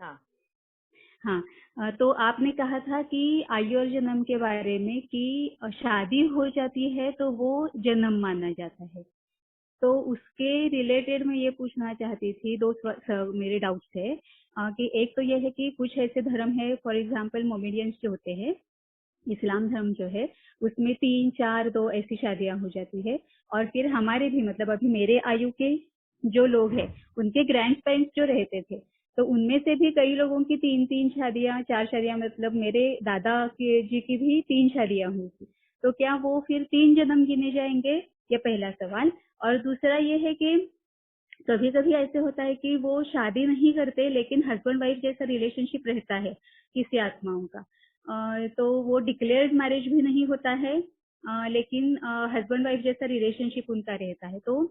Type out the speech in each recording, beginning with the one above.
हाँ हाँ, तो आपने कहा था कि आयु और जन्म के बारे में कि शादी हो जाती है तो वो जन्म माना जाता है। तो उसके रिलेटेड मैं ये पूछना चाहती थी, मेरे डाउट्स थे कि एक तो ये है कि कुछ ऐसे धर्म है, फॉर एग्जांपल मोमेडियंस जो होते हैं, इस्लाम धर्म जो है, उसमें 3, 4, 2 ऐसी शादियां हो जाती है। और फिर हमारे भी मतलब अभी मेरे आयु के जो लोग हैं, उनके ग्रैंड पेरेंट्स जो रहते थे, तो उनमें से भी कई लोगों की 3-3 शादियां, 4 शादियां, मतलब मेरे दादा के जी की भी 3 शादियां हुई थी। तो क्या वो फिर 3 जन्म गिने जाएंगे? ये पहला सवाल। और दूसरा ये है कि कभी कभी ऐसे होता है कि वो शादी नहीं करते लेकिन हस्बैंड वाइफ जैसा रिलेशनशिप रहता है किसी आत्माओं का। तो वो डिक्लेयर्ड मैरिज भी नहीं होता है, लेकिन हस्बैंड वाइफ जैसा रिलेशनशिप उनका रहता है। तो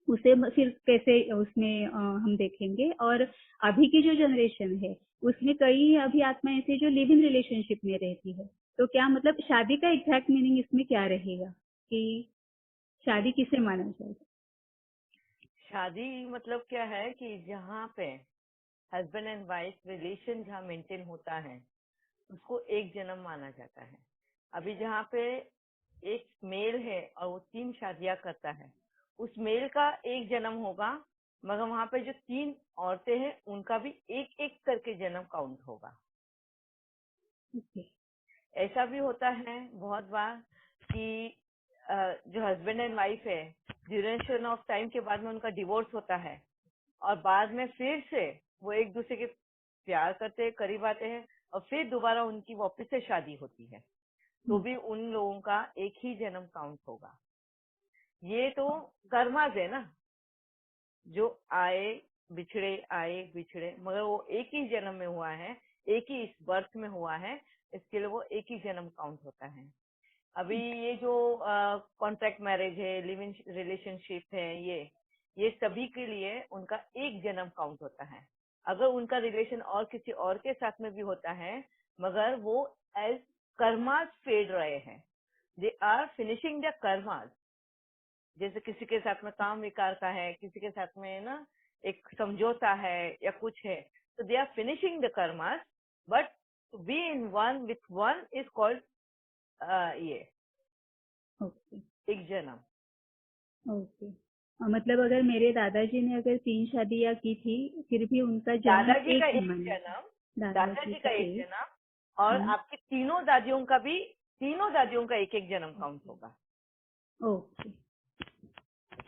उसे फिर कैसे उसमें हम देखेंगे। और अभी की जो जनरेशन है उसमें कई अभी आत्मा ऐसी जो लिव इन रिलेशनशिप में रहती है। तो क्या मतलब शादी का एग्जैक्ट मीनिंग इसमें क्या रहेगा कि शादी किसे माना जाएगा? शादी मतलब क्या है कि जहाँ पे हस्बैंड एंड वाइफ रिलेशन जहाँ मेंटेन होता है उसको एक जन्म माना जाता है। अभी जहाँ पे एक मेल है और वो 3 शादियां करता है, उस मेल का एक जन्म होगा, मगर वहाँ पे जो 3 औरतें हैं उनका भी एक एक करके जन्म काउंट होगा। Okay. ऐसा भी होता है बहुत बार कि जो हस्बैंड एंड वाइफ है, ड्यूरेशन ऑफ टाइम के बाद में उनका डिवोर्स होता है और बाद में फिर से वो एक दूसरे के प्यार करते हैं, करीब आते हैं और फिर दोबारा उनकी वापस से शादी होती है, तो भी उन लोगों का एक ही जन्म काउंट होगा। ये तो कर्माज है ना, जो आए बिछड़े, मगर वो एक ही जन्म में हुआ है, एक ही इस बर्थ में हुआ है, इसके लिए वो एक ही जन्म काउंट होता है। अभी ये जो कॉन्ट्रैक्ट मैरिज है, लिव इन रिलेशनशिप है, ये सभी के लिए उनका एक जन्म काउंट होता है। अगर उनका रिलेशन और किसी और के साथ में भी होता है, मगर वो एज कर्मास फेड रहे हैं, they are finishing the karmas. जैसे किसी के साथ में काम विकार का है, किसी के साथ में ना एक समझौता है या कुछ है, तो they are finishing the karmas, but be in one with one is called ये ओके। एक जन्म। ओके। मतलब अगर मेरे दादाजी ने अगर 3 शादियां की थी फिर भी उनका जन्म दादाजी का एक ही एक माना। जन्म, दादाजी दादाजी का का एक एक। जन्म और हाँ। आपकी तीनों दादियों का एक एक जन्म काउंट होगा। ओके।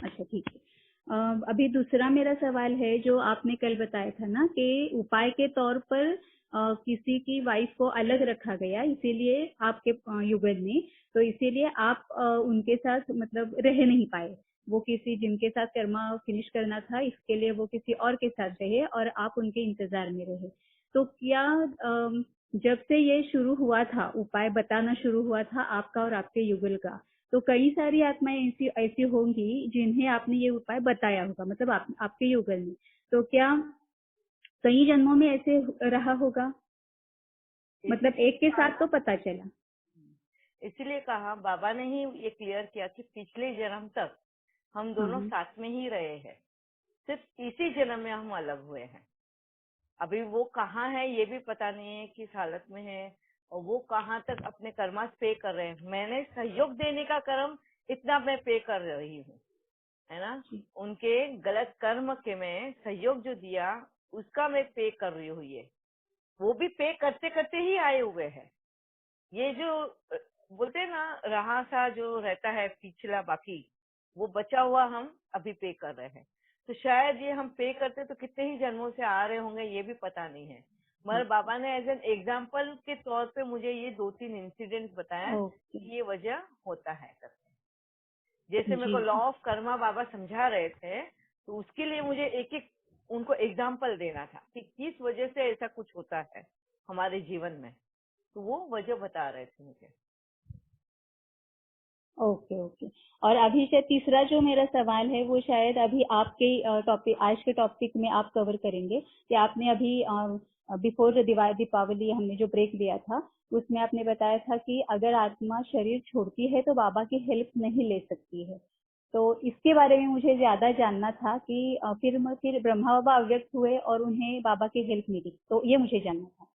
अच्छा, ठीक है। अभी दूसरा मेरा सवाल है जो आपने कल बताया था ना कि उपाय के तौर पर किसी की वाइफ को अलग रखा गया, इसीलिए आपके युगल में, तो इसीलिए आप उनके साथ मतलब रह नहीं पाए। वो किसी जिनके साथ कर्मा फिनिश करना था इसके लिए वो किसी और के साथ रहे और आप उनके इंतजार में रहे। तो क्या जब से ये शुरू हुआ था, उपाय बताना शुरू हुआ था आपका और आपके युगल का, तो कई सारी आत्माएं ऐसी ऐसी होंगी जिन्हें आपने ये उपाय बताया होगा, मतलब आपके युगल में। तो क्या कई जन्मों में ऐसे रहा होगा? मतलब इसीलिए एक के कहा साथ तो ना, पता चला। इसीलिए कहा बाबा ने ही ये क्लियर किया कि पिछले जन्म तक हम हाँ दोनों हाँ। साथ में ही रहे हैं, सिर्फ इसी जन्म में हम अलग हुए हैं। अभी वो कहाँ है ये भी पता नहीं है, किस हालत में है, और वो कहाँ तक अपने कर्मास पे कर रहे हैं। मैंने सहयोग देने का कर्म इतना मैं पे कर रही हूँ, है ना। उनके गलत कर्म के में सहयोग जो दिया उसका मैं पे कर रही हूँ, ये वो भी पे करते करते ही आए हुए हैं। ये जो बोलते हैं ना, रहा सा जो रहता है पिछला, बाकी वो बचा हुआ हम अभी पे कर रहे हैं। तो शायद ये हम पे करते तो कितने ही जन्मों से आ रहे होंगे ये भी पता नहीं है, मगर बाबा ने एज एन एग्जाम्पल के तौर पे मुझे ये 2-3 इंसिडेंट बताया ओके। कि ये वजह होता है करके। जैसे मेरे जी को लॉ जी। ऑफ कर्मा बाबा समझा रहे थे, तो उसके लिए मुझे एक एक उनको एग्जाम्पल देना था कि किस वजह से ऐसा कुछ होता है हमारे जीवन में, तो वो वजह बता रहे थे मुझे। Okay okay. और अभी से तीसरा जो मेरा सवाल है वो शायद अभी आपके टॉपिक, आज के टॉपिक में आप कवर करेंगे कि आपने अभी बिफोर दीपावली हमने जो ब्रेक दिया था उसमें आपने बताया था कि अगर आत्मा शरीर छोड़ती है तो बाबा की हेल्प नहीं ले सकती है। तो इसके बारे में मुझे ज्यादा जानना था कि फिर ब्रह्मा बाबा अव्यक्त हुए और उन्हें बाबा की हेल्प मिली, तो ये मुझे जानना था।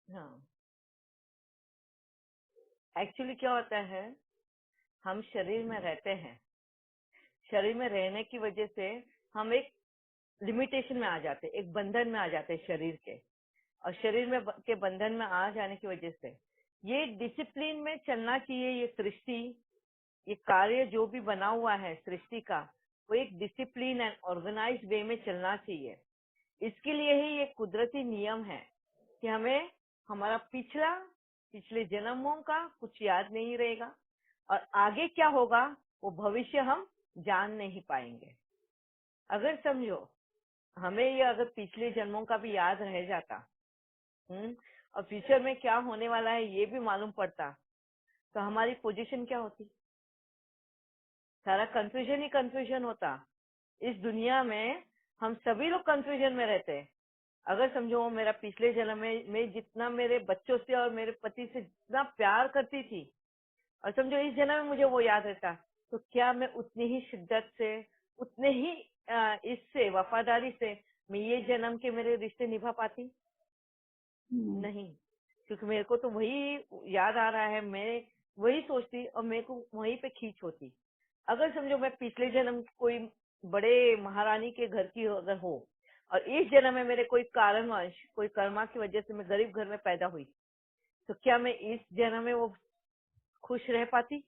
हाँ, एक्चुअली क्या होता है, हम शरीर में रहते हैं, शरीर में रहने की वजह से हम एक लिमिटेशन में आ जाते, एक बंधन में आ जाते शरीर के, और शरीर में के बंधन में आ जाने की वजह से ये डिसिप्लिन में चलना चाहिए। ये सृष्टि, ये कार्य जो भी बना हुआ है सृष्टि का, वो एक डिसिप्लिन एंड ऑर्गेनाइज्ड वे में चलना चाहिए। इसके लिए ही ये कुदरती नियम है कि हमें हमारा पिछले जन्मों का कुछ याद नहीं रहेगा, और आगे क्या होगा वो भविष्य हम जान नहीं पाएंगे। अगर समझो हमें ये अगर पिछले जन्मों का भी याद रह जाता, और फ्यूचर में क्या होने वाला है ये भी मालूम पड़ता, तो हमारी पोजीशन क्या होती? सारा कंफ्यूजन ही कंफ्यूजन होता। इस दुनिया में हम सभी लोग कंफ्यूजन में रहते हैं। अगर समझो मेरा पिछले जन्म में मैं जितना मेरे बच्चों से और मेरे पति से जितना प्यार करती थी, और समझो इस जन्म में मुझे वो याद रहता, तो क्या मैं उतनी ही शिद्दत से, उतने ही इससे वफादारी से मैं ये जन्म के मेरे रिश्ते निभा पाती? नहीं, क्योंकि मेरे को तो वही याद आ रहा है, मैं वही सोचती और मेरे को वहीं पे खींच होती। अगर समझो मैं पिछले जन्म कोई बड़े महारानी के घर की अगर हो, और इस जन्म में मेरे कोई कारणवश, कोई कर्मा की वजह से मैं गरीब घर में पैदा हुई, तो क्या मैं इस जन्म में वो खुश रह पाती?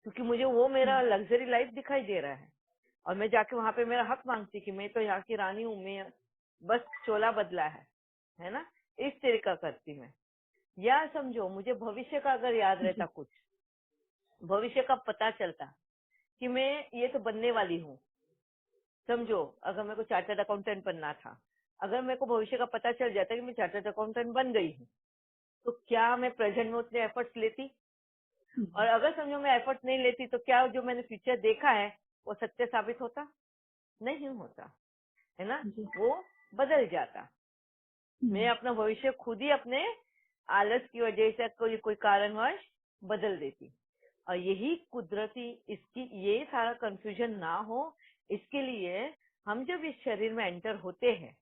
क्योंकि मुझे वो मेरा लग्जरी लाइफ दिखाई दे रहा है, और मैं जाके वहां पे मेरा हक मांगती कि मैं तो यहाँ की रानी हूँ, मैं बस चोला बदला है ना, इस तरीका करती मैं। या समझो मुझे भविष्य का अगर याद रहता, कुछ भविष्य का पता चलता कि मैं ये तो बनने वाली हूँ। समझो अगर मेरे को चार्टर्ड अकाउंटेंट बनना था, अगर मेरे को भविष्य का पता चल जाता कि मैं चार्टर्ड अकाउंटेंट बन गई हूँ, तो क्या मैं प्रेजेंट में उतने एफर्ट्स लेती? और अगर समझो मैं एफर्ट नहीं लेती, तो क्या जो मैंने फ्यूचर देखा है वो सत्य साबित होता? नहीं होता, है ना, वो बदल जाता। मैं अपना भविष्य खुद ही अपने आलस की वजह से कोई कारणवश बदल देती। और यही कुदरती, इसकी ये सारा कंफ्यूजन ना हो, इसके लिए हम जब इस शरीर में एंटर होते हैं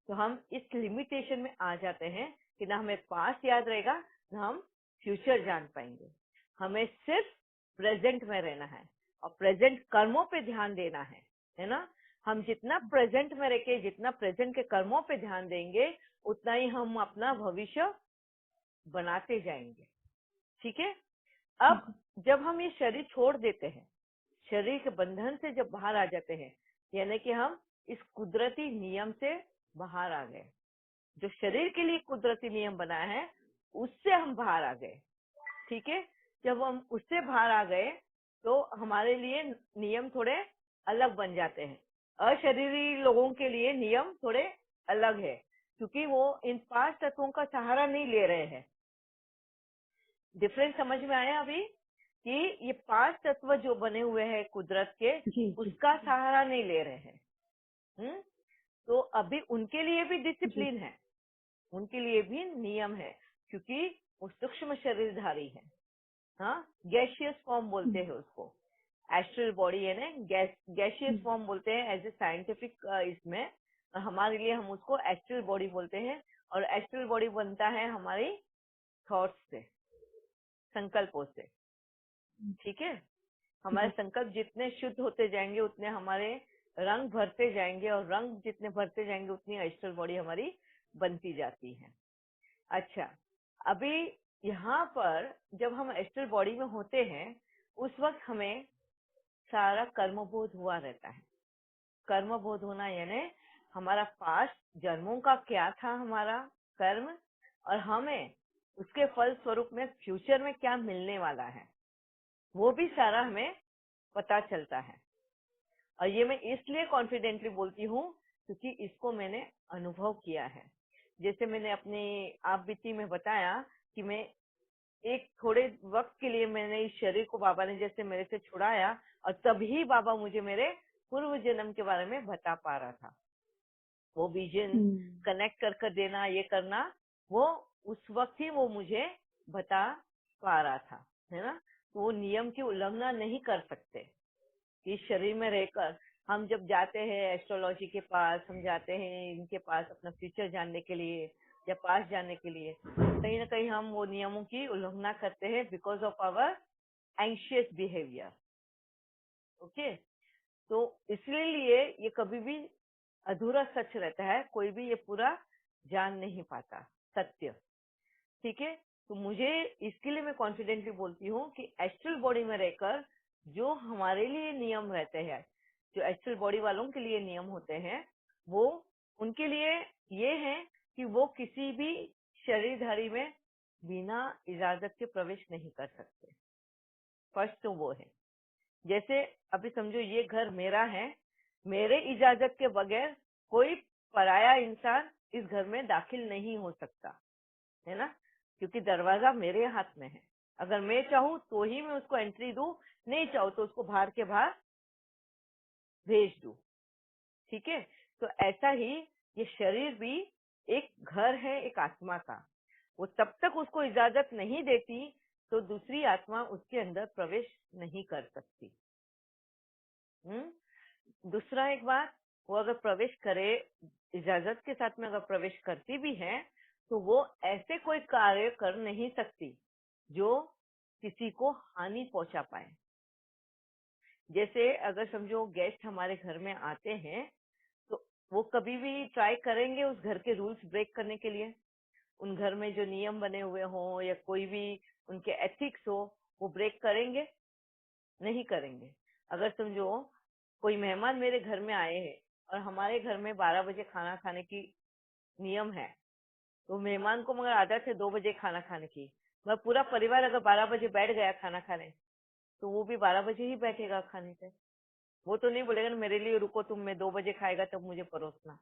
तो हम इस लिमिटेशन में आ जाते हैं कि ना हमें पास्ट याद रहेगा, ना हम फ्यूचर जान पाएंगे। हमें सिर्फ प्रेजेंट में रहना है और प्रेजेंट कर्मों पे ध्यान देना है ना। हम जितना प्रेजेंट में रह के, जितना प्रेजेंट के कर्मों पे ध्यान देंगे, उतना ही हम अपना भविष्य बनाते जाएंगे। ठीक है। अब जब हम ये शरीर छोड़ देते हैं, शरीर के बंधन से जब बाहर आ जाते हैं, यानी कि हम इस कुदरती नियम से बाहर आ गए। जो शरीर के लिए कुदरती नियम बना है उससे हम बाहर आ गए। ठीक है। जब हम उससे बाहर आ गए तो हमारे लिए नियम थोड़े अलग बन जाते हैं। अशरीरी लोगों के लिए नियम थोड़े अलग है, क्योंकि वो इन 5 तत्वों का सहारा नहीं ले रहे हैं। डिफरेंस समझ में आया अभी कि ये 5 तत्व जो बने हुए हैं कुदरत के, उसका सहारा नहीं ले रहे हैं। तो अभी उनके लिए भी डिसिप्लिन है, उनके लिए भी नियम है, क्योंकि वो सूक्ष्म शरीरधारी है। हाँ, गैशियस फॉर्म बोलते हैं उसको, एस्ट्रल बॉडी है ना, गैशियस फॉर्म बोलते हैं एज ए साइंटिफिक। इसमें हमारे लिए हम उसको एस्ट्रल बॉडी बोलते हैं, और एस्ट्रल बॉडी बनता है हमारी थॉट्स से, संकल्पों से। ठीक है। हमारे संकल्प जितने शुद्ध होते जाएंगे उतने हमारे रंग भरते जाएंगे, और रंग जितने भरते जाएंगे उतनी एस्ट्रल बॉडी हमारी बनती जाती है। अच्छा, अभी यहाँ पर जब हम एस्ट्रल बॉडी में होते हैं उस वक्त हमें सारा कर्मबोध हुआ रहता है। कर्मबोध होना यानी हमारा पास्ट जन्मों का क्या था हमारा कर्म, और हमें उसके फल स्वरूप में फ्यूचर में क्या मिलने वाला है, वो भी सारा हमें पता चलता है। और ये मैं इसलिए कॉन्फिडेंटली बोलती हूँ क्योंकि इसको मैंने अनुभव किया है। जैसे मैंने अपने आप बीती में बताया कि मैं एक थोड़े वक्त के लिए मैंने इस शरीर को बाबा ने जैसे मेरे से छुड़ाया, और तभी बाबा मुझे मेरे पूर्व जन्म के बारे में बता पा रहा था। वो विजन कनेक्ट कर देना, ये करना, वो उस वक्त ही वो मुझे बता पा रहा था, है ना। तो वो नियम की उल्लंघना नहीं कर सकते, कि इस शरीर में रहकर हम जब जाते हैं एस्ट्रोलॉजी के पास, हम जाते हैं इनके पास अपना फ्यूचर जानने के लिए या पास जानने के लिए, कहीं ना कहीं हम वो नियमों की उल्लंघना करते हैं because of our anxious behaviour. Okay, तो इसलिए ये कभी भी अधूरा सच रहता है, कोई भी ये पूरा जान नहीं पाता सत्य। ठीक है, तो मुझे इसके लिए मैं कॉन्फिडेंटली बोलती हूँ कि एस्ट्रल बॉडी में रहकर जो हमारे लिए नियम रहते हैं, जो एस्ट्रल बॉडी वालों के लिए नियम होते हैं, वो उनके लिए ये है कि वो किसी भी शरीरधारी में बिना इजाजत के प्रवेश नहीं कर सकते। फर्स्ट तो वो है, जैसे अभी समझो ये घर मेरा है, मेरे इजाजत के बगैर कोई पराया इंसान इस घर में दाखिल नहीं हो सकता, है ना, क्योंकि दरवाजा मेरे हाथ में है। अगर मैं चाहूँ तो ही मैं उसको एंट्री दूं, नहीं चाहूँ तो उसको बाहर के बाहर भेज दूं। ठीक है, तो ऐसा ही ये शरीर भी एक घर है एक आत्मा का, वो तब तक उसको इजाजत नहीं देती तो दूसरी आत्मा उसके अंदर प्रवेश नहीं कर सकती। दूसरा एक बात, वो अगर प्रवेश करे, इजाजत के साथ में अगर प्रवेश करती भी है, तो वो ऐसे कोई कार्य कर नहीं सकती जो किसी को हानि पहुंचा पाए। जैसे अगर समझो गेस्ट हमारे घर में आते हैं, तो वो कभी भी ट्राई करेंगे उस घर के रूल्स ब्रेक करने के लिए, उन घर में जो नियम बने हुए हों या कोई भी उनके एथिक्स हो, वो ब्रेक करेंगे? नहीं करेंगे। अगर समझो कोई मेहमान मेरे घर में आए हैं और हमारे घर में 12 बजे खाना खाने की नियम है, तो मेहमान को मगर आदत है 2 बजे खाना खाने की, मगर पूरा परिवार अगर 12 बजे बैठ गया खाना खाने, तो वो भी 12 बजे ही बैठेगा खाने पे। वो तो नहीं बोलेगा ना मेरे लिए रुको तुम, मैं 2 बजे खाएगा तब मुझे परोसना।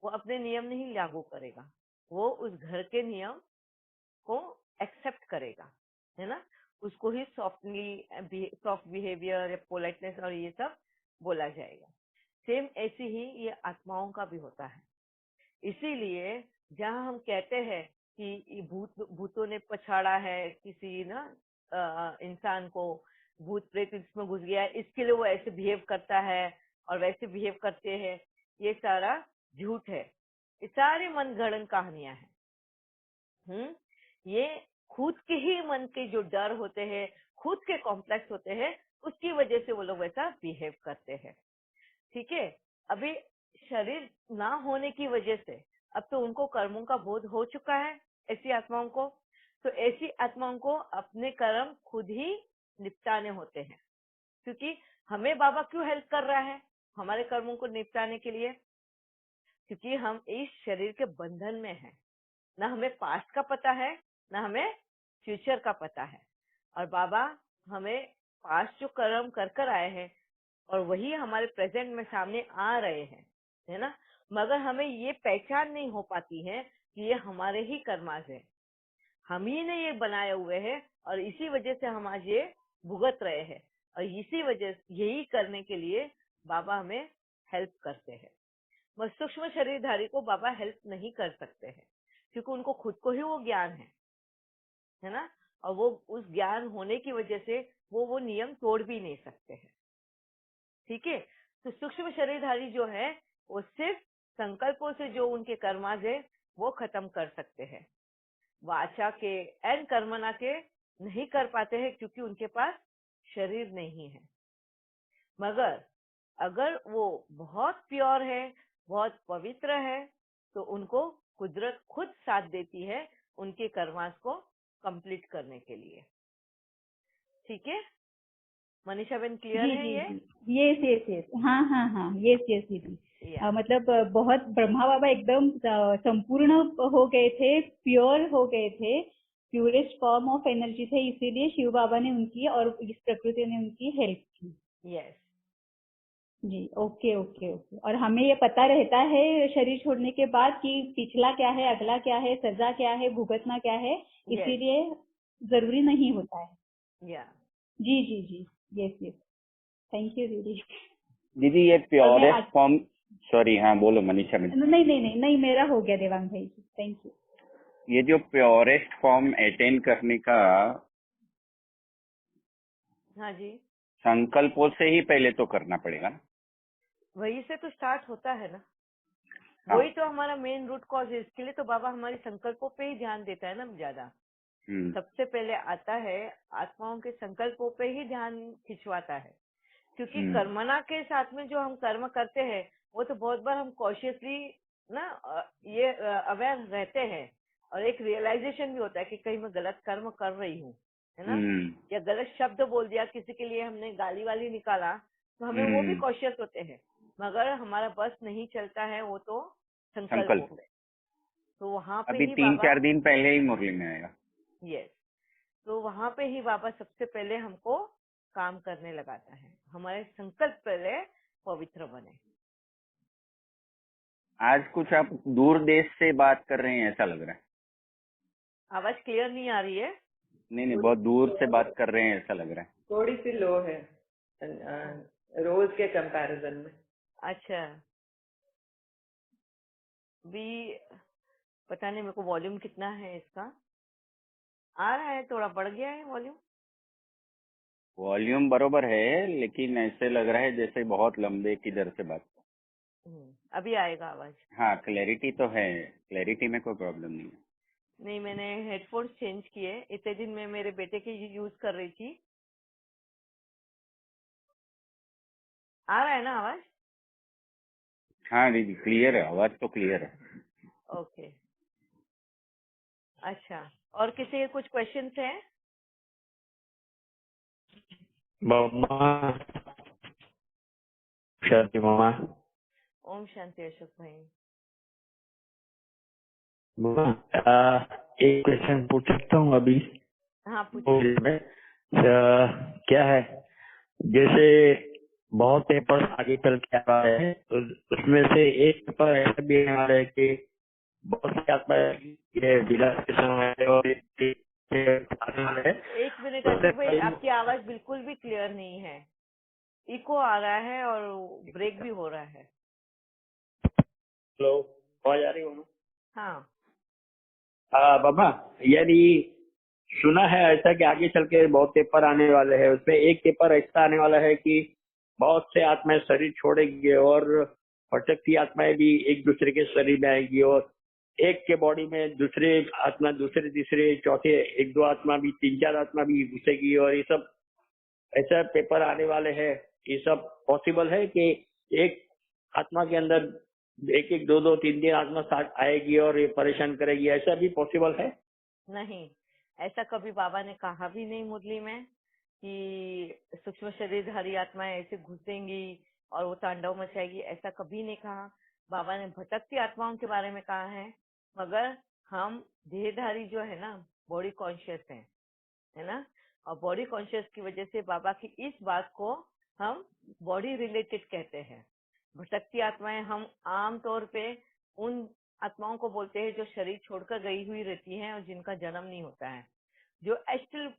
वो अपने नियम नहीं लागू करेगा, वो उस घर के नियम को एक्सेप्ट करेगा, है ना, उसको ही सॉफ्ट बिहेवियर या पोलाइटनेस और ये सब बोला जाएगा। सेम ऐसी ही ये आत्माओं का भी होता है। इसीलिए जहाँ हम कहते हैं कि भूतों ने पछाड़ा है किसी ना इंसान को, भूत प्रेत इसमें घुस गया है, इसके लिए वो ऐसे बिहेव करता है और वैसे बिहेव करते हैं, ये सारा झूठ है, ये सारी मनगढ़ंत कहानियां हैं। ये खुद के ही मन के जो डर होते हैं, खुद के कॉम्प्लेक्स होते हैं, उसकी वजह से वो लोग वैसा बिहेव करते हैं। ठीक है, अभी शरीर ना होने की वजह से अब तो उनको कर्मों का बोध हो चुका है ऐसी आत्माओं को, तो ऐसी आत्माओं को अपने कर्म खुद ही निपटाने होते हैं। क्योंकि हमें बाबा क्यों हेल्प कर रहा है हमारे कर्मों को निपटाने के लिए? क्योंकि हम इस शरीर के बंधन में हैं, ना हमें पास्ट का पता है ना हमें फ्यूचर का पता है, और बाबा हमें पास्ट जो कर्म कर कर आए हैं और वही हमारे प्रेजेंट में सामने आ रहे हैं, है ना, मगर हमें ये पहचान नहीं हो पाती है कि ये हमारे ही कर्माज है, हम ही ने ये बनाए हुए हैं और इसी वजह से हम आज ये भुगत रहे हैं, और इसी वजह यही करने के लिए बाबा हमें हेल्प करते हैं। बस सूक्ष्म शरीरधारी को बाबा हेल्प नहीं कर सकते हैं क्योंकि उनको खुद को ही वो ज्ञान है ना, और वो उस ज्ञान होने की वजह से वो नियम तोड़ भी नहीं सकते हैं। ठीक है, तो सूक्ष्म शरीरधारी जो है वो सिर्फ संकल्पों से जो उनके कर्माज है वो खत्म कर सकते हैं, वाचा के एंड कर्मना के नहीं कर पाते हैं क्योंकि उनके पास शरीर नहीं है। मगर अगर वो बहुत प्योर है, बहुत पवित्र है, तो उनको कुदरत खुद साथ देती है उनके कर्मास को कंप्लीट करने के लिए। ठीक है मनीषा बेन, क्लियर जी है जी ये? जी, यस यस यस, हाँ हाँ हाँ, यस यस दीदी। या मतलब बहुत ब्रह्मा बाबा एकदम संपूर्ण हो गए थे, प्योर हो गए थे, प्योरेस्ट फॉर्म ऑफ एनर्जी थे, इसीलिए शिव बाबा ने उनकी और इस प्रकृति ने उनकी हेल्प की। यस, जी, ओके ओके ओके। और हमें ये पता रहता है शरीर छोड़ने के बाद कि पिछला क्या है, अगला क्या है, सजा क्या है, भुगतना क्या है, यस, इसीलिए जरूरी नहीं होता है। या जी जी जी, यस यस, थैंक यू दीदी। दीदी ये और मैं प्योरेस्ट फॉर्म, सॉरी हाँ बोलो मनीषा बेन। नहीं नहीं नहीं नहीं, मेरा हो गया देवांग भाई जी, थैंक यू। ये जो प्योरेस्ट फॉर्म अटेन करने का हाँ जी, संकल्पों से ही पहले तो करना पड़ेगा ना। वही से तो स्टार्ट होता है ना, हाँ। वही तो हमारा मेन रूट कॉज है। इसके लिए तो बाबा हमारी संकल्पों पे ही ध्यान देता है ना ज्यादा। सबसे पहले आता है आत्माओं के संकल्पों पे ही ध्यान खिंचवाता है, क्योंकि कर्मना के साथ में जो हम कर्म करते हैं वो तो बहुत बार हम कॉशियसली ना ये अवेयर रहते हैं, और एक रियलाइजेशन भी होता है कि कहीं मैं गलत कर्म कर रही हूँ, है ना, या गलत शब्द बोल दिया किसी के लिए, हमने गाली वाली निकाला, तो हमें वो भी कॉशियस होते हैं। मगर हमारा बस नहीं चलता है वो तो संकल्पों पे। तो वहां पे अभी ही 3-4 दिन पहले ही मुरली में आएगा। यस, तो वहां पे ही बाबा सबसे पहले हमको काम करने लगाता है, हमारे संकल्प पहले पवित्र बने। आज कुछ आप दूर देश से बात कर रहे हैं ऐसा लग रहा है। आवाज क्लियर नहीं आ रही है? नहीं, बहुत दूर से बात कर रहे हैं ऐसा लग रहा है। थोड़ी सी लो है रोज के कंपैरिजन में। अच्छा, भी पता नहीं मेरे को वॉल्यूम कितना है इसका, आ रहा है, थोड़ा बढ़ गया है वॉल्यूम। वॉल्यूम बरोबर है, लेकिन ऐसे लग रहा है जैसे बहुत लंबे किधर से बात। अभी आएगा आवाज? हाँ, क्लैरिटी तो है, क्लैरिटी में कोई प्रॉब्लम नहीं है। नहीं, मैंने हेडफोन्स चेंज किए, इतने दिन में मेरे बेटे के यूज कर रही थी। आ रहा है ना आवाज? हाँ दीदी, क्लियर है, आवाज तो क्लियर है। ओके, अच्छा, और किसी के कुछ क्वेश्चंस हैं? मामा, शांति मामा। ओम शांति अशोक भाई। मामा, एक क्वेश्चन पूछ सकता हूँ अभी? हाँ पूछिए। में क्या है, जैसे बहुत पेपर आगे चल के आ रहा है, तो उसमें से एक पेपर ऐसा भी आ रहा है कि बहुत सी आत्मा ये विलास के समय और आने वाले है। एक मिनट अशोक भाई, आपकी आवाज बिल्कुल भी क्लियर नहीं है, इको आ रहा है और ब्रेक भी हो रहा है। हेलो, आवाज आ रही है? हाँ बाबा, यानी सुना है ऐसा कि आगे चल के बहुत पेपर आने वाले हैं, उसमें एक पेपर ऐसा आने वाला है कि बहुत से आत्माएं शरीर छोड़ेंगे और भटकती आत्माएं भी एक दूसरे के शरीर में आएंगी, और एक के बॉडी में दूसरे आत्मा, दूसरे तीसरे चौथे, एक दो आत्मा भी, 3-4 आत्मा भी घुसेगी, और ये सब ऐसा पेपर आने वाले हैं। ये सब पॉसिबल है कि एक आत्मा के अंदर एक एक दो दो 3-3 आत्मा साथ आएगी और ये परेशान करेगी, ऐसा भी पॉसिबल है? नहीं, ऐसा कभी बाबा ने कहा भी नहीं मुरली में कि सूक्ष्म शरीरधारी आत्माएं ऐसे घुसेंगी और वो तांडव मचाएगी, ऐसा कभी नहीं कहा। बाबा ने भटकती आत्माओं के बारे में कहा है, मगर हम देहधारी जो है ना, बॉडी कॉन्शियस है ना, और बॉडी कॉन्शियस की वजह से बाबा की इस बात को हम बॉडी रिलेटेड कहते हैं। भटकती आत्माएं हम आम तौर पे उन आत्माओं को बोलते हैं जो शरीर छोड़कर गई हुई रहती हैं और जिनका जन्म नहीं होता है, जो एस्ट्रल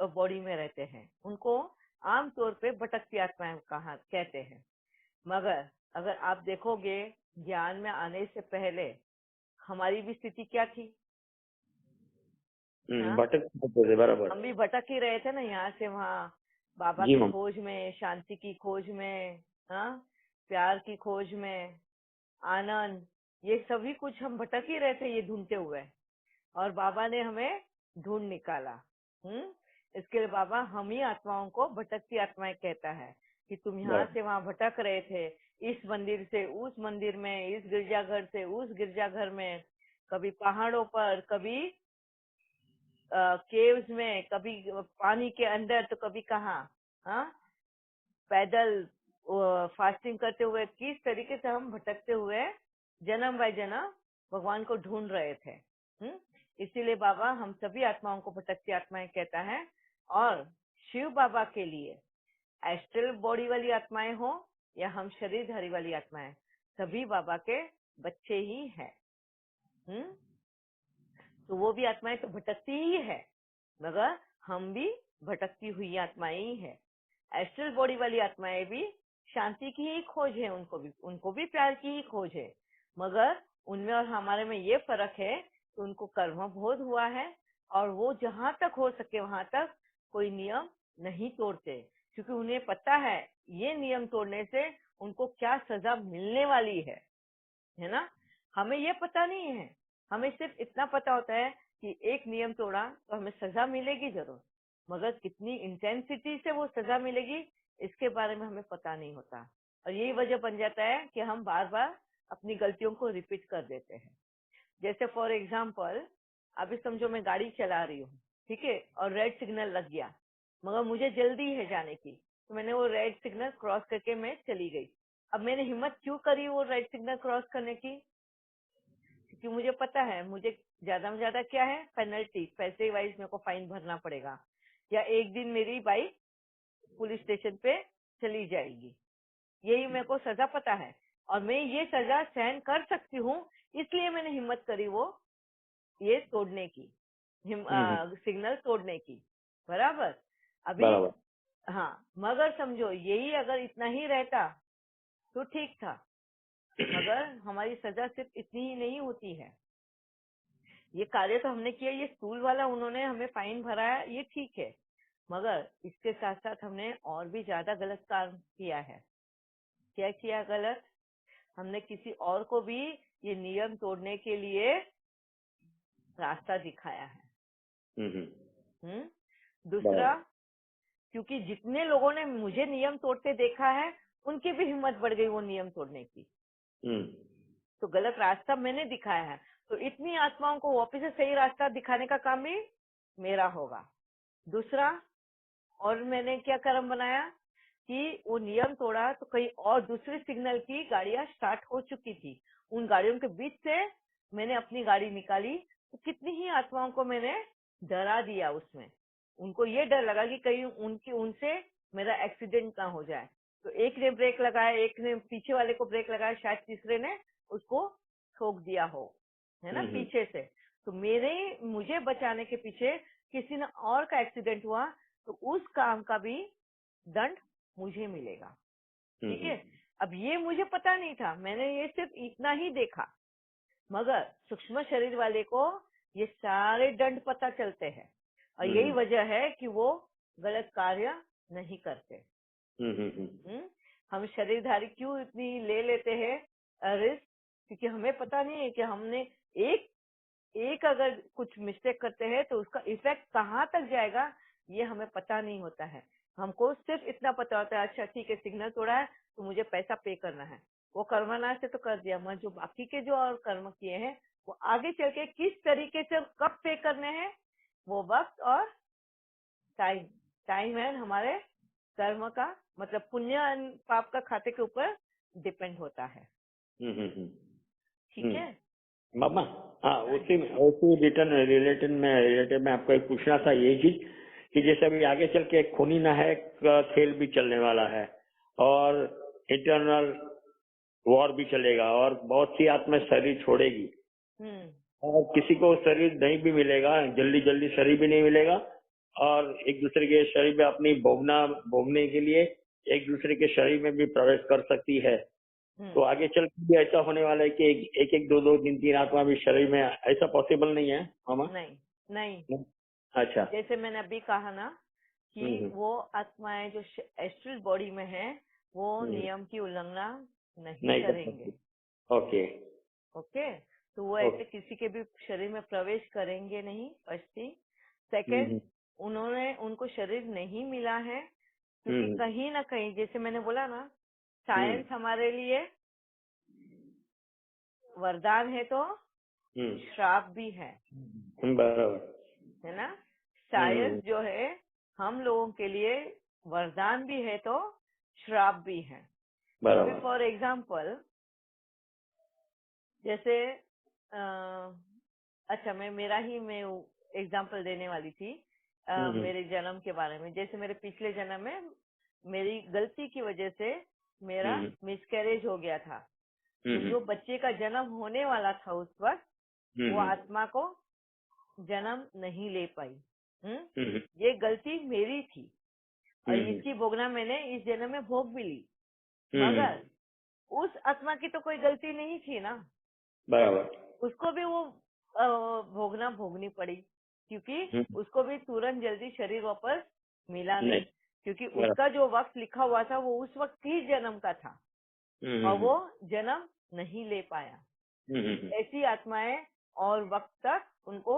बॉडी में रहते हैं, उनको आम तौर पे भटकती आत्माएं कहते हैं। मगर अगर आप देखोगे, ज्ञान में आने से पहले हमारी भी स्थिति क्या थी? बराबर, हम भी भटक ही रहे थे ना, यहाँ से वहाँ, बाबा की खोज में, शांति की खोज में, हाँ, प्यार की खोज में, आनंद, ये सभी कुछ हम भटक ही रहे थे ये ढूंढते हुए, और बाबा ने हमें ढूंढ निकाला। इसके लिए बाबा हम ही आत्माओं को भटकती आत्माएं कहता है कि तुम यहाँ से वहाँ भटक रहे थे, इस मंदिर से उस मंदिर में, इस गिरजाघर से उस गिरजाघर में, कभी पहाड़ों पर, कभी केव्स में, कभी पानी के अंदर, तो कभी कहाँ, हाँ, पैदल फास्टिंग करते हुए, किस तरीके से हम भटकते हुए जन्म बाय जन्म भगवान को ढूंढ रहे थे। इसीलिए बाबा हम सभी आत्माओं को भटकती आत्माएं कहता है, और शिव बाबा के लिए एस्ट्रल बॉडी वाली आत्माएं हो या हम शरीरधारी वाली आत्माएं, सभी बाबा के बच्चे ही हैं। तो वो भी आत्माएं तो भटकती ही है, मगर हम भी भटकती हुई आत्माएं ही है। एस्ट्रल बॉडी वाली आत्माएं भी शांति की ही खोज है, उनको भी प्यार की ही खोज है, मगर उनमें और हमारे में ये फर्क है कि उनको कर्म बोध हुआ है, और वो जहां तक हो सके वहां तक कोई नियम नहीं तोड़ते। क्योंकि उन्हें पता है ये नियम तोड़ने से उनको क्या सजा मिलने वाली है ना। हमें ये पता नहीं है, हमें सिर्फ इतना पता होता है कि एक नियम तोड़ा तो हमें सजा मिलेगी जरूर, मगर कितनी इंटेंसिटी से वो सजा मिलेगी इसके बारे में हमें पता नहीं होता। और यही वजह बन जाता है कि हम बार बार अपनी गलतियों को रिपीट कर देते हैं। जैसे फॉर एग्जाम्पल, अभी समझो मैं गाड़ी चला रही हूँ, ठीक है, और रेड सिग्नल लग गया, मगर मुझे जल्दी है जाने की, तो मैंने वो रेड सिग्नल क्रॉस करके मैं चली गई। अब मैंने हिम्मत क्यों करी वो रेड सिग्नल क्रॉस करने की? क्योंकि मुझे पता है मुझे ज्यादा में ज्यादा क्या है, पेनल्टी, पैसे वाइज मेरे को फाइन भरना पड़ेगा, या एक दिन मेरी बाइक पुलिस स्टेशन पे चली जाएगी, यही मेरे को सजा पता है। और मैं ये सजा सहन कर सकती हूँ, इसलिए मैंने हिम्मत करी वो ये तोड़ने की, सिग्नल तोड़ने की, बराबर। अभी बराबर। हाँ, मगर समझो यही अगर इतना ही रहता तो ठीक था, मगर हमारी सजा सिर्फ इतनी ही नहीं होती है। ये कार्य तो हमने किया, ये स्कूल वाला उन्होंने हमें फाइन भराया, ये ठीक है, मगर इसके साथ साथ हमने और भी ज्यादा गलत काम किया है। क्या किया गलत? हमने किसी और को भी ये नियम तोड़ने के लिए रास्ता दिखाया है। दूसरा, क्योंकि जितने लोगों ने मुझे नियम तोड़ते देखा है उनकी भी हिम्मत बढ़ गई वो नियम तोड़ने की, तो गलत रास्ता मैंने दिखाया है, तो इतनी आत्माओं को वापस से सही रास्ता दिखाने का काम भी मेरा होगा। दूसरा, और मैंने क्या कर्म बनाया कि वो नियम तोड़ा तो कहीं और दूसरे सिग्नल की गाड़ियां स्टार्ट हो चुकी थी, उन गाड़ियों के बीच से मैंने अपनी गाड़ी निकाली, तो कितनी ही आत्माओं को मैंने डरा दिया उसमें। उनको ये डर लगा कि कहीं उनसे मेरा एक्सीडेंट ना हो जाए, तो एक ने ब्रेक लगाया, एक ने पीछे वाले को ब्रेक लगाया, शायद तीसरे ने उसको ठोक दिया हो, है ना, पीछे से। तो मुझे बचाने के पीछे किसी ने और का एक्सीडेंट हुआ, तो उस काम का भी दंड मुझे मिलेगा। ठीक है। अब ये मुझे पता नहीं था, मैंने ये सिर्फ इतना ही देखा, मगर सूक्ष्म शरीर वाले को ये सारे दंड पता चलते हैं, और यही वजह है कि वो गलत कार्य नहीं करते। हम शरीरधारी क्यों इतनी ले लेते हैं रिस्क? क्योंकि हमें पता नहीं है कि हमने एक अगर कुछ मिस्टेक करते हैं तो उसका इफेक्ट कहाँ तक जाएगा, ये हमें पता नहीं होता है। हमको सिर्फ इतना पता होता है, अच्छा ठीक है सिग्नल तोड़ा है तो मुझे पैसा पे करना है, वो कर्मना से तो कर दिया, मगर जो बाकी के जो और कर्म किए हैं वो आगे चल के किस तरीके से कब पे करने हैं, वो वक्त और टाइम है हमारे कर्म का, मतलब पुण्य पाप का खाते के ऊपर डिपेंड होता है। ठीक है मामा। हाँ, उसी रिलेटेड में आपको एक पूछना था ये चीज कि जैसे अभी आगे चल के एक खूनी नायक का खेल भी चलने वाला है और इंटरनल वॉर भी चलेगा और बहुत सी आत्मा शरीर छोड़ेगी और किसी को शरीर नहीं भी मिलेगा, जल्दी शरीर भी नहीं मिलेगा, और एक दूसरे के शरीर में अपनी भोगने के लिए एक दूसरे के शरीर में भी प्रवेश कर सकती है। तो आगे चल के भी ऐसा होने वाला है कि एक दो तीन आत्मा भी शरीर में, ऐसा पॉसिबल नहीं है मामा? नहीं। अच्छा, जैसे मैंने अभी कहा ना कि वो आत्माएं जो एस्ट्रल बॉडी में है वो नियम की उल्लंघना नहीं करेंगे। ओके, तो वो ऐसे किसी के भी शरीर में प्रवेश करेंगे नहीं, फर्स्ट थिंग। सेकेंड, उनको शरीर नहीं मिला है क्योंकि कहीं ना कहीं, जैसे मैंने बोला ना, साइंस हमारे लिए वरदान है तो श्राप भी है, है ना। साइंस जो है हम लोगों के लिए वरदान भी है तो श्राप भी है। फॉर एग्जाम्पल, जैसे अच्छा मैं एग्जाम्पल देने वाली थी मेरे जन्म के बारे में। जैसे मेरे पिछले जन्म में मेरी गलती की वजह से मेरा मिसकैरेज हो गया था, तो जो बच्चे का जन्म होने वाला था उस वक्त वो आत्मा को जन्म नहीं ले पाई। ये गलती मेरी थी और इसकी भोगना मैंने इस जन्म में भोग भी ली, मगर उस आत्मा की तो कोई गलती नहीं थी ना, बराबर। उसको भी वो भोगनी पड़ी क्योंकि उसको भी तुरंत जल्दी शरीर वापस मिला नहीं। क्योंकि उसका जो वक्त लिखा हुआ था वो उस वक्त ही जन्म का था और वो जन्म नहीं ले पाया। ऐसी आत्माएं और वक्त तक उनको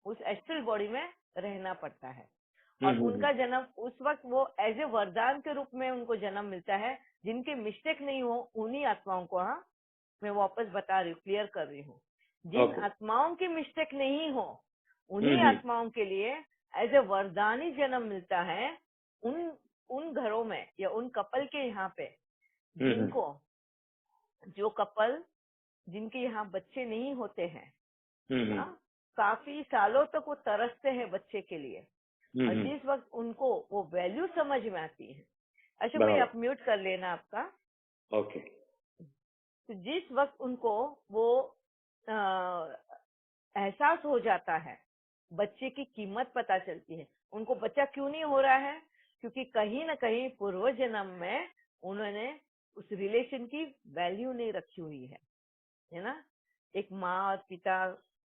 उस एस्ट्रल बॉडी में रहना पड़ता है और उनका जन्म उस वक्त वो एज ए वरदान के रूप में उनको जन्म मिलता है। जिनके मिस्टेक नहीं हो उन्हीं आत्माओं को, हाँ मैं वापस बता रही हूँ, क्लियर कर रही हूँ, जिन आत्माओं की मिस्टेक नहीं हो उन्हीं आत्माओं के लिए एज ए वरदान ही जन्म मिलता है। उन घरों में या उन कपल के यहाँ पे जिनको, जो कपल जिनके यहाँ बच्चे नहीं होते हैं, काफी सालों तक वो तरसते हैं बच्चे के लिए और जिस वक्त उनको वो वैल्यू समझ में आती है। अशोक भाई आप म्यूट कर लेना आपका। ओके। तो जिस वक्त उनको वो एहसास हो जाता है, बच्चे की कीमत पता चलती है, उनको बच्चा क्यों नहीं हो रहा है, क्योंकि कहीं ना कहीं पूर्व जन्म में उन्होंने उस रिलेशन की वैल्यू नहीं रखी हुई है ना। एक माँ और पिता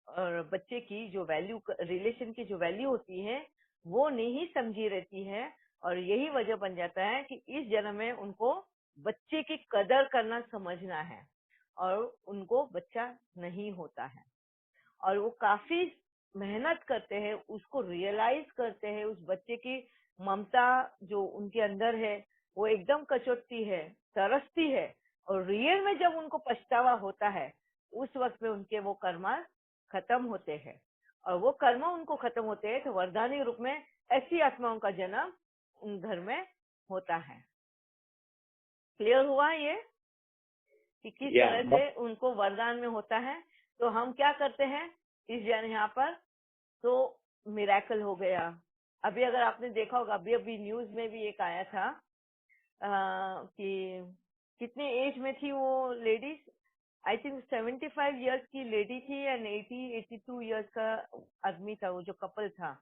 और बच्चे की जो वैल्यू, रिलेशन की जो वैल्यू होती है वो नहीं समझी रहती है और यही वजह बन जाता है कि इस जन्म में उनको बच्चे की कदर करना समझना है और उनको बच्चा नहीं होता है और वो काफी मेहनत करते हैं, उसको रियलाइज करते हैं, उस बच्चे की ममता जो उनके अंदर है वो एकदम कचोटती है, तरसती है और रियल में जब उनको पछतावा होता है उस वक्त में उनके वो कर्म खत्म होते हैं और वो कर्म उनको खत्म होते हैं तो वरदानी रूप में ऐसी आत्माओं का जन्म उन घर में होता है। क्लियर हुआ ये कि किस तरह से उनको वरदान में होता है। तो हम क्या करते हैं इस यहाँ पर, तो मिरेकल हो गया। अभी अगर आपने देखा होगा, अभी अभी न्यूज में भी एक आया था कि कितने एज में थी वो लेडीज, आई थिंक 75 इयर्स की लेडी थी एंड 82 इयर्स का आदमी था, वो जो कपल था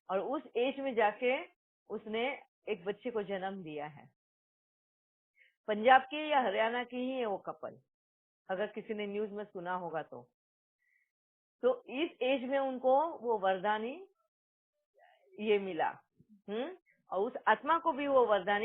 और उस एज में जाके उसने एक बच्चे को जन्म दिया है। पंजाब की या हरियाणा की ही है वो कपल, अगर किसी ने न्यूज में सुना होगा तो इस एज में उनको वो वरदानी ये मिला और उस आत्मा को भी वो वरदानी